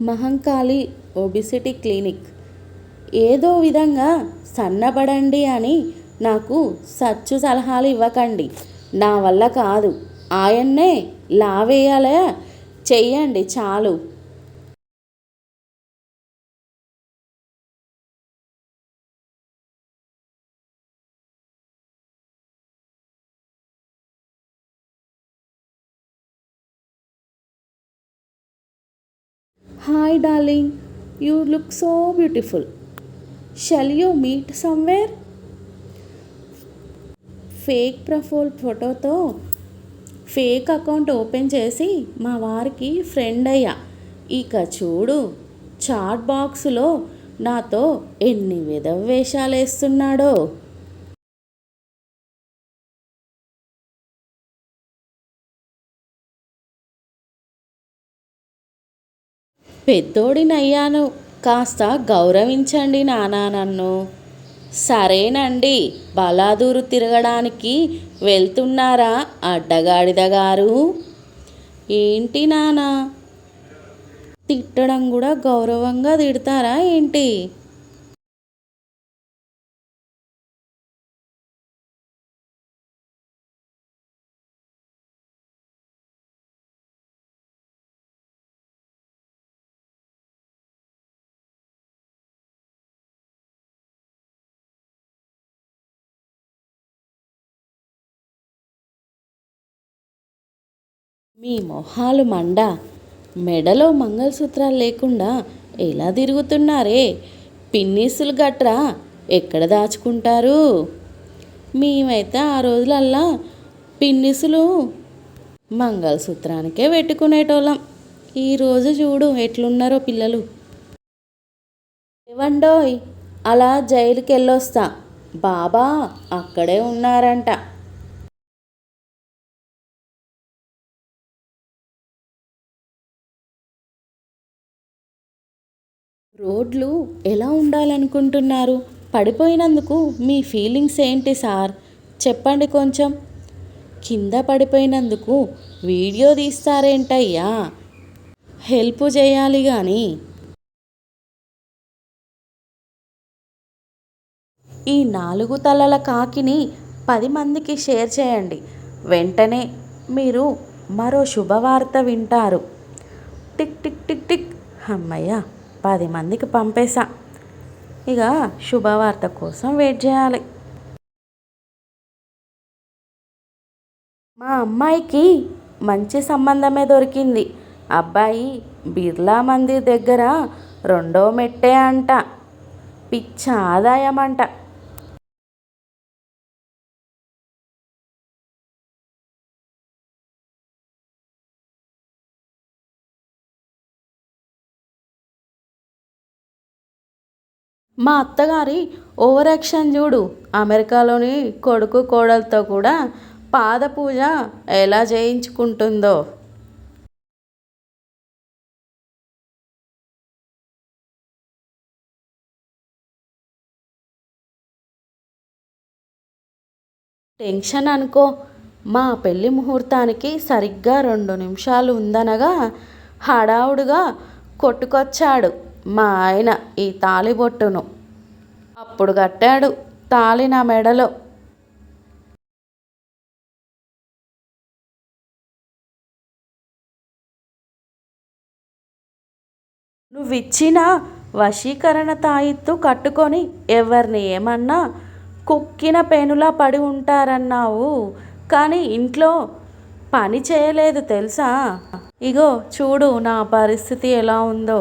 Mahankali obesity clinic. ఏదో విధంగా సన్నబడండి అని నాకు సచ్చు సలహాలు ఇవ్వకండి. నా వల్ల కాదు. ఆయన్నే లావేయాలా చెయ్యండి చాలు. Hi darling, you look so beautiful. Shall you meet somewhere? Fake profile ఫోటోతో ఫేక్ అకౌంట్ ఓపెన్ చేసి మా వారికి ఫ్రెండ్ అయ్యా. ఇక చూడు, చాట్ బాక్స్లో నాతో ఎన్ని విధవ వేషాలు వేస్తున్నాడో. పెద్దోడినయ్యాను, కాస్త గౌరవించండి నానా నన్ను. సరేనండి, బలాదూరు తిరగడానికి వెళ్తున్నారా అడ్డగాడిద గారు? ఏంటి నానా, తిట్టడం కూడా గౌరవంగా తిడతారా ఏంటి? మీ మొహాలు మండ, మెడలో మంగళసూత్రాలు లేకుండా ఎలా తిరుగుతున్నారే? పిన్నీసులు గట్రా ఎక్కడ దాచుకుంటారు? మేమైతే ఆ రోజులల్లా పిన్నిసులు మంగళసూత్రానికే పెట్టుకునేటోళ్ళం. ఈరోజు చూడు ఎట్లున్నారో పిల్లలు. ఏవండోయ్, అలా జైలుకి వెళ్ళొస్తా, బాబా అక్కడే ఉన్నారంట. రోడ్లు ఎలా ఉండాలనుకుంటున్నారు? పడిపోయినందుకు మీ ఫీలింగ్స్ ఏంటి సార్? చెప్పండి కొంచెం. కింద పడిపోయినందుకు వీడియో తీస్తారేంటయ్యా? హెల్ప్ చేయాలి కానీ. ఈ 4 తలల కాకిని 10 మందికి షేర్ చేయండి. వెంటనే మీరు మరో శుభవార్త వింటారు. Tick tick tick tick. అమ్మయ్య, 10 మందికి పంపేశా. ఇక శుభవార్త కోసం వెయిట్ చేయాలి. మా అమ్మాయికి మంచి సంబంధమే దొరికింది. అబ్బాయి బిర్లా మందిర్ దగ్గర 2వ మెట్టే అంట. పిచ్చ ఆదాయం అంట. మా అత్తగారి ఓవర్ యాక్షన్ చూడు. అమెరికాలోని కొడుకు కోడలతో కూడా పాద పూజ ఎలా చేయించుకుంటుందో. టెన్షన్ అనుకో. మా పెళ్లి ముహూర్తానికి సరిగ్గా 2 నిమిషాలు ఉందనగా హడావుడిగా కొట్టుకొచ్చాడు మా ఆయన ఈ తాళిబొట్టును. అప్పుడు కట్టాడు తాళి నా మెడలో. నువ్విచ్చిన వశీకరణ తాయిత్తు కట్టుకొని ఎవరిని ఏమన్నా కుక్కిన పెనులా పడి ఉంటారన్నావు, కానీ ఇంట్లో పని చేయలేదు తెలుసా? ఇగో చూడు నా పరిస్థితి ఎలా ఉందో.